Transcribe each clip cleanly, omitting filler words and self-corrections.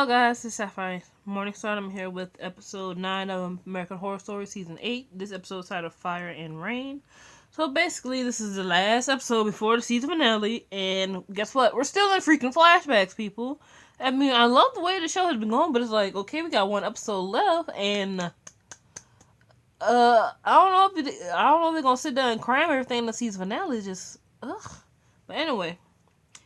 Hello guys, it's Sapphire Morningstar. I'm here with episode 9 of American Horror Story Season 8. This episode is titled Fire and Rain. So basically, this is the last episode before the season finale, and guess what? We're still in freaking flashbacks, people. I mean, I love the way the show has been going, but it's like, okay, we got one episode left, and I don't know if they're gonna sit down and cram everything in the season finale. It's just, ugh. But anyway.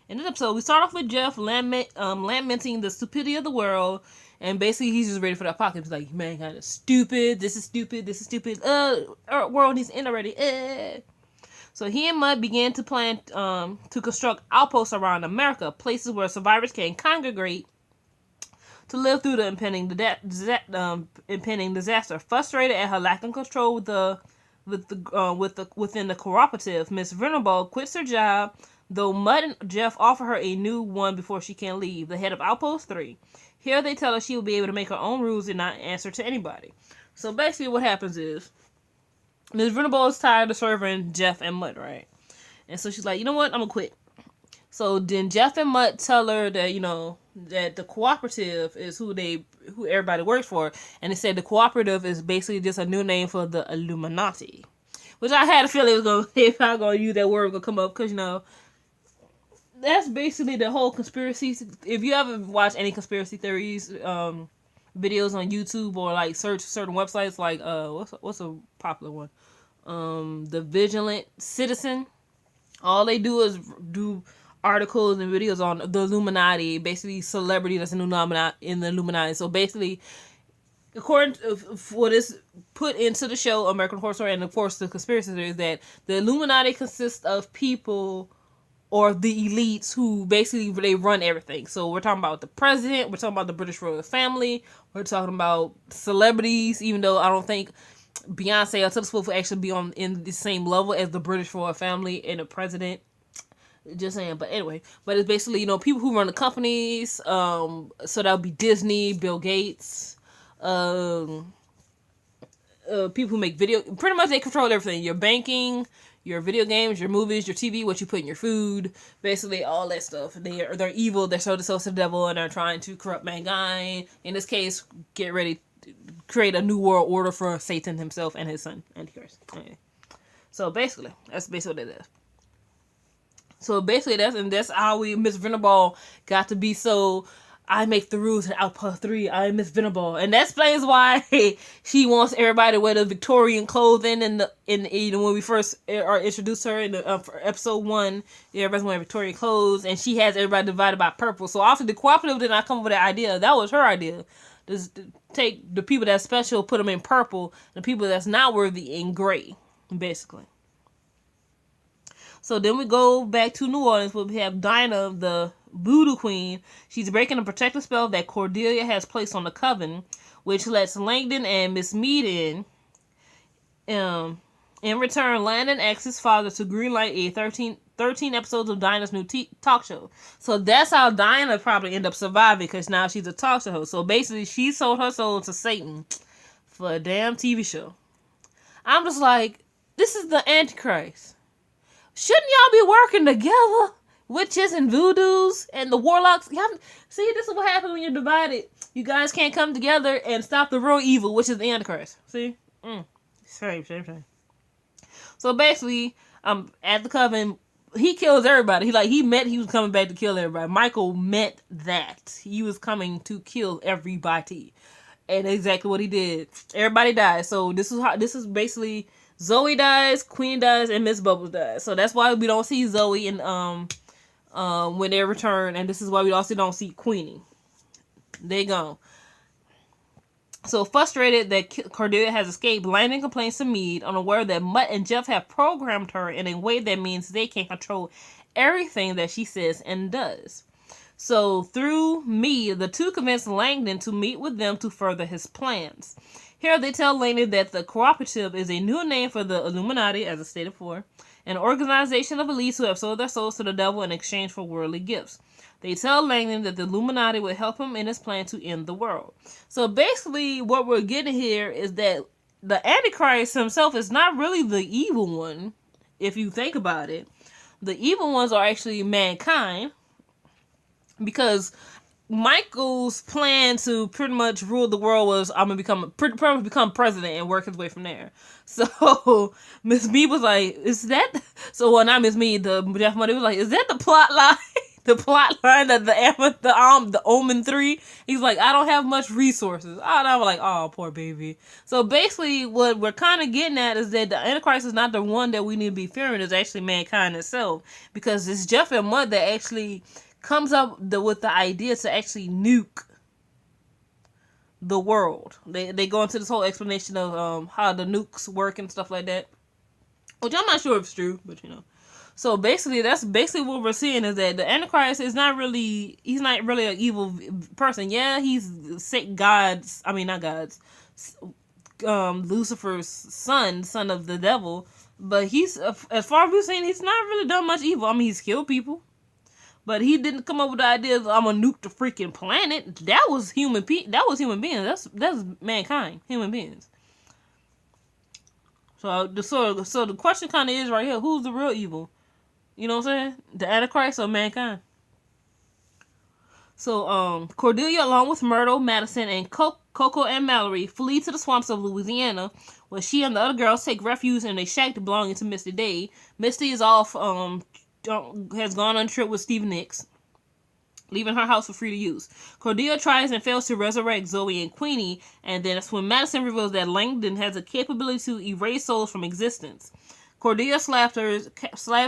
In this episode, we start off with Jeff lamenting the stupidity of the world, and basically he's just ready for the apocalypse. He's like, man, kind of stupid. This is stupid. Our world needs to end already. So he and Mutt began to plan to construct outposts around America, places where survivors can congregate to live through the impending disaster. Frustrated at her lack of control within the cooperative, Miss Venerable quits her job. Though Mutt and Jeff offer her a new one before she can leave, the head of Outpost 3. Here they tell her she will be able to make her own rules and not answer to anybody. So basically what happens is, Ms. Venerable is tired of serving Jeff and Mutt, right? And so she's like, you know what, I'm gonna quit. So then Jeff and Mutt tell her that, that the cooperative is who everybody works for. And they said the cooperative is basically just a new name for the Illuminati. Which I had a feeling it was if I was gonna use that word, it was gonna come up, because that's basically the whole conspiracy. If you ever watch any conspiracy theories videos on YouTube, or like search certain websites, like what's a popular one, the Vigilant Citizen, all they do is do articles and videos on the Illuminati, basically celebrity that's in the Illuminati. So basically, according to what is put into the show American Horror Story, and of course the conspiracy theory, is that the Illuminati consists of people, or the elites, who basically they run everything. So we're talking about the president, we're talking about the British royal family, we're talking about celebrities, even though I don't think Beyonce or Taylor Swift will actually be in the same level as the British royal family and the president. Just saying. But anyway, but it's basically, people who run the companies. So that would be Disney, Bill Gates, people who make video. Pretty much they control everything. Your banking, your video games, your movies, your TV, what you put in your food, basically all that stuff. They're evil. They're sold to the devil, and they're trying to corrupt mankind. In this case, get ready to create a new world order for Satan himself and his son, Antichrist. Okay. So basically, that's basically what it is. So basically, that's how Miss Venerable got to be so. I make the rules in Outpost 3. I'm Miss Venerable, and that explains why she wants everybody to wear the Victorian clothing. When we first are introduced her in the episode 1, everybody's wearing Victorian clothes, and she has everybody divided by purple. So obviously, the cooperative did not come up with that idea. That was her idea. Just take the people that's special, put them in purple, the people that's not worthy in gray, basically. So then we go back to New Orleans, where we have Dinah, the voodoo queen. She's breaking a protective spell that Cordelia has placed on the coven, which lets Langdon and Miss Mead in. In return, Landon asks his father to greenlight a 13 episodes of Dinah's new talk show. So that's how Dinah probably ended up surviving, because now she's a talk show host. So basically, she sold her soul to Satan for a damn TV show. I'm just like, this is the Antichrist. Shouldn't y'all be working together? Witches and voodoos and the warlocks. See, this is what happens when you're divided. You guys can't come together and stop the real evil, which is the Antichrist. See? Shame. So basically, at the coven, he kills everybody. He was coming back to kill everybody. Michael meant that. He was coming to kill everybody. And exactly what he did. Everybody died. So this is basically Zoe dies, Queen dies, and Miss Bubbles dies. So that's why we don't see Zoe and when they return, and this is why we also don't see Queenie. They gone. So frustrated that Cordelia has escaped, Landon complains to Meade, unaware that Mutt and Jeff have programmed her in a way that means they can control everything that she says and does. So through Meade, the two convince Langdon to meet with them to further his plans. Here they tell Langdon that the cooperative is a new name for the Illuminati, as I stated before, an organization of elites who have sold their souls to the devil in exchange for worldly gifts. They tell Langdon that the Illuminati will help him in his plan to end the world. So basically, what we're getting here is that the Antichrist himself is not really the evil one, if you think about it. The evil ones are actually mankind, because Michael's plan to pretty much rule the world was, I'm gonna become president and work his way from there. So Miss B was like, "Is that?" So well, not Miss Me. The Jeff Money was like, "Is that the plot line?" The plot line of the Omen 3. He's like, "I don't have much resources." And I was like, "Oh, poor baby." So basically, what we're kind of getting at is that the Antichrist is not the one that we need to be fearing. It's actually mankind itself, because it's Jeff and Mud that actually comes up with the idea to actually nuke the world. They go into this whole explanation of how the nukes work and stuff like that, which I'm not sure if it's true, but you know. So basically, that's basically what we're seeing, is that the Antichrist is not really, he's not really an evil person. Yeah, he's Lucifer's son of the devil, but he's, as far as we've seen, he's not really done much evil. I mean, he's killed people, but he didn't come up with the idea of, I'm gonna nuke the freaking planet. That was human beings. That's mankind, human beings. So the question kind of is right here: who's the real evil? You know what I'm saying? The Antichrist or mankind? So, Cordelia, along with Myrtle, Madison, and Coco and Mallory, flee to the swamps of Louisiana, where she and the other girls take refuge in a shack belonging to Misty Day. Misty is off, has gone on a trip with Steve Nicks, leaving her house for free to use. Cordelia tries and fails to resurrect Zoe and Queenie, and then that's when Madison reveals that Langdon has a capability to erase souls from existence. Cordelia slaps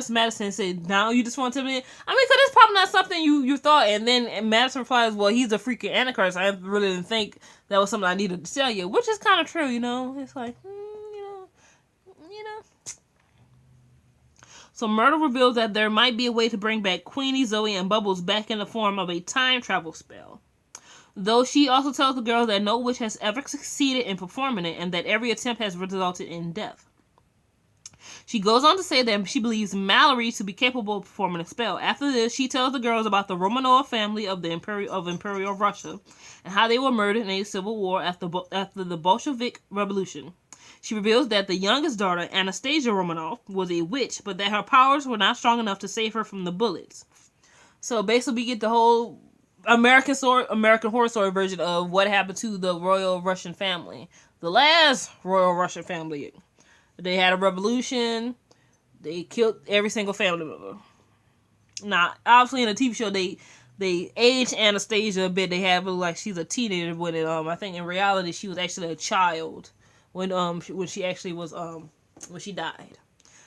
Madison and said, "Now you just want to be." I mean, because it's probably not something you thought. And then Madison replies, "Well, he's a freaking Antichrist. I really didn't think that was something I needed to tell you," which is kind of true, you know. It's like, you know. So Myrtle reveals that there might be a way to bring back Queenie, Zoe, and Bubbles back in the form of a time travel spell. Though she also tells the girls that no witch has ever succeeded in performing it, and that every attempt has resulted in death. She goes on to say that she believes Mallory to be capable of performing a spell. After this, she tells the girls about the Romanov family of Imperial Russia, and how they were murdered in a civil war after the Bolshevik Revolution. She reveals that the youngest daughter, Anastasia Romanov, was a witch, but that her powers were not strong enough to save her from the bullets. So basically, we get the whole American Horror Story version of what happened to the Royal Russian family, the last Royal Russian family. They had a revolution. They killed every single family member. Now, obviously, in the TV show, they aged Anastasia a bit. They have her like she's a teenager when it. I think in reality she was actually a child when she actually was when she died.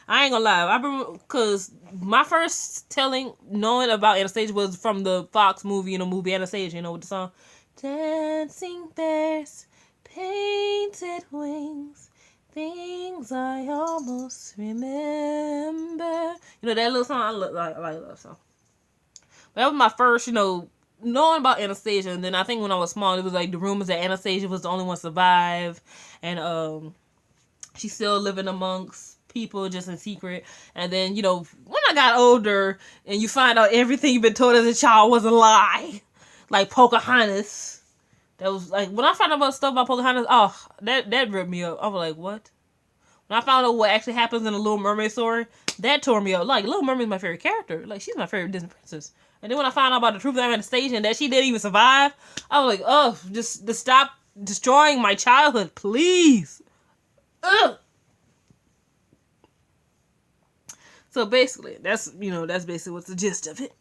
I ain't gonna lie. I remember because my first knowing about Anastasia was from the Fox movie, movie Anastasia. You know, with the song "Dancing Bears, Painted Wings." Things I almost remember. You know that little song? I like that song. But that was my first, knowing about Anastasia. And then I think when I was small, it was like the rumors that Anastasia was the only one to survive. And she's still living amongst people just in secret. And then, when I got older and you find out everything you've been told as a child was a lie. Like Pocahontas. That was like, when I found out about stuff about Pocahontas, that ripped me up. I was like, what? When I found out what actually happens in the Little Mermaid story, that tore me up. Like, Little Mermaid's my favorite character. Like, she's my favorite Disney princess. And then when I found out about the truth of Anastasia and that she didn't even survive, I was like, just stop destroying my childhood, please. Ugh. So basically, that's basically what's the gist of it.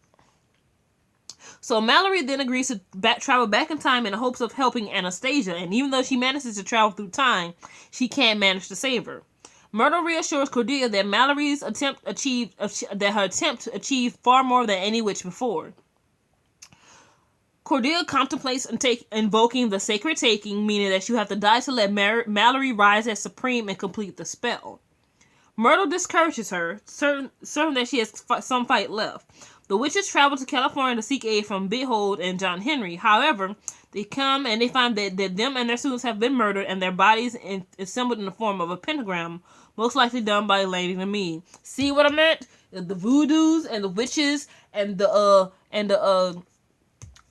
So Mallory then agrees to travel back in time in the hopes of helping Anastasia, and even though she manages to travel through time, she can't manage to save her. Myrtle reassures Cordelia that Mallory's attempt to achieve far more than any witch before. Cordelia contemplates invoking the sacred taking, meaning that you have to die to let Mallory rise as supreme and complete the spell. Myrtle discourages her, certain that she has some fight left. The witches travel to California to seek aid from Behold and John Henry. However, they come and they find that them and their students have been murdered and their bodies assembled in the form of a pentagram, most likely done by Lady and me. See what I meant? The voodoos and the witches and the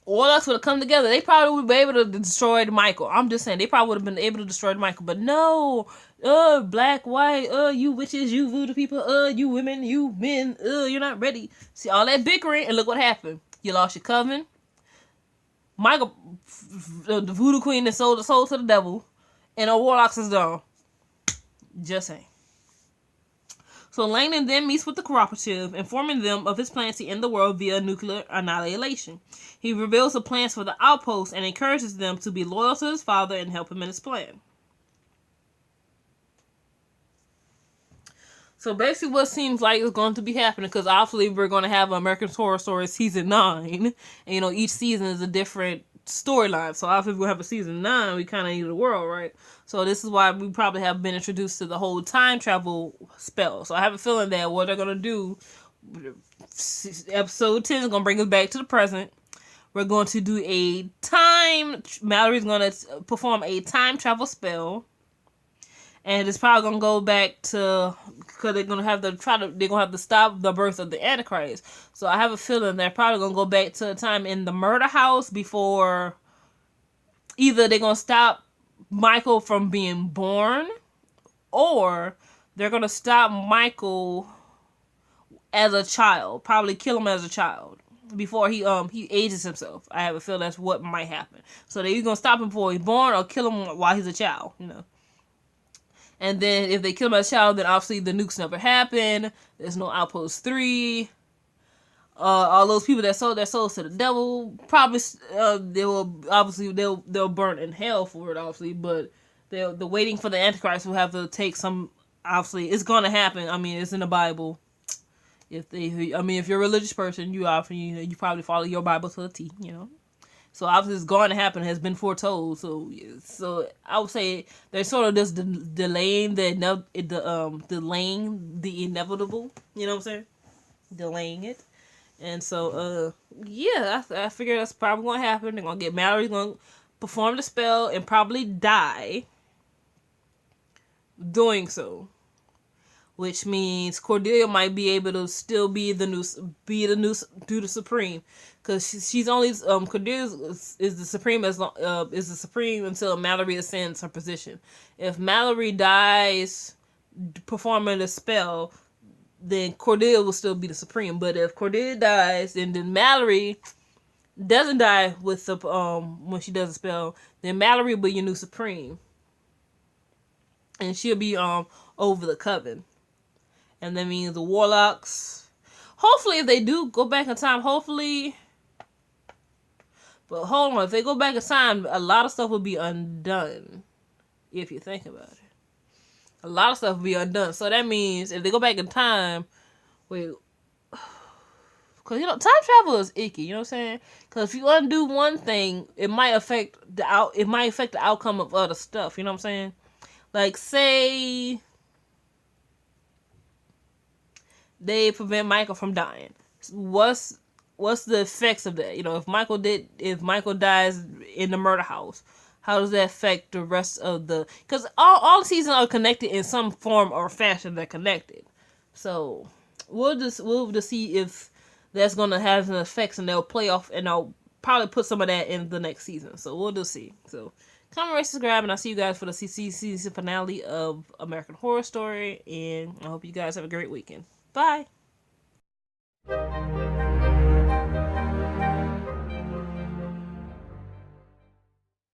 Warlocks would have come together. They probably would be able to destroy Michael. I'm just saying, they probably would have been able to destroy Michael. But no, black, white, you witches, you voodoo people, you women, you men, you're not ready. See all that bickering, and look what happened. You lost your coven. Michael, the voodoo queen that sold the soul to the devil, and a warlocks is done. Just saying. So Langdon then meets with the cooperative, informing them of his plans to end the world via nuclear annihilation. He reveals the plans for the outpost and encourages them to be loyal to his father and help him in his plan. So basically what seems like is going to be happening, because obviously we're going to have American Horror Story Season 9, and each season is a different storyline. So obviously if we have a Season 9, we kind of need the world, right? So this is why we probably have been introduced to the whole time travel spell. So I have a feeling that what they're going to do, episode 10 is going to bring us back to the present. We're going to do Mallory's going to perform a time travel spell. And it's probably gonna go back to, because they're gonna have to stop the birth of the Antichrist. So I have a feeling they're probably gonna go back to a time in the murder house before either they're gonna stop Michael from being born, or they're gonna stop Michael as a child, probably kill him as a child before he ages himself. I have a feeling that's what might happen. So they're either gonna stop him before he's born or kill him while he's a child, And then if they kill him as a child, then obviously the nukes never happen. There's no Outpost 3. All those people that sold their souls to the devil, probably they'll burn in hell for it, obviously. But the waiting for the Antichrist will have to take some. Obviously, it's gonna happen. I mean, it's in the Bible. If you're a religious person, you probably follow your Bible to the T. So obviously it's going to happen, has been foretold. So I would say they're sort of just delaying the inevitable. You know what I'm saying? Delaying it. And so I figure that's probably going to happen. They're going to get Mallory's going to perform the spell and probably die doing so. Which means Cordelia might be able to still be the new Supreme, because she's only Cordelia is the Supreme until Mallory ascends her position. If Mallory dies performing the spell, then Cordelia will still be the Supreme. But if Cordelia dies, and then Mallory doesn't die with the when she does the spell, then Mallory will be your new Supreme, and she'll be over the coven. And that means the warlocks, hopefully if they do go back in time, but hold on, if they go back in time, a lot of stuff will be undone, if you think about it. A lot of stuff will be undone. So that means if they go back in time, because time travel is icky, you know what I'm saying? Because if you undo one thing, it might affect the outcome of other stuff, you know what I'm saying? Like, say they prevent Michael from dying. What's the effects of that? If Michael dies in the murder house, how does that affect the rest of the? Because all the seasons are connected in some form or fashion. They're connected, so we'll just see if that's gonna have an effects, and they'll play off, and I'll probably put some of that in the next season. So we'll just see. So comment, rate, subscribe, and I'll see you guys for the season finale of American Horror Story. And I hope you guys have a great weekend. Bye.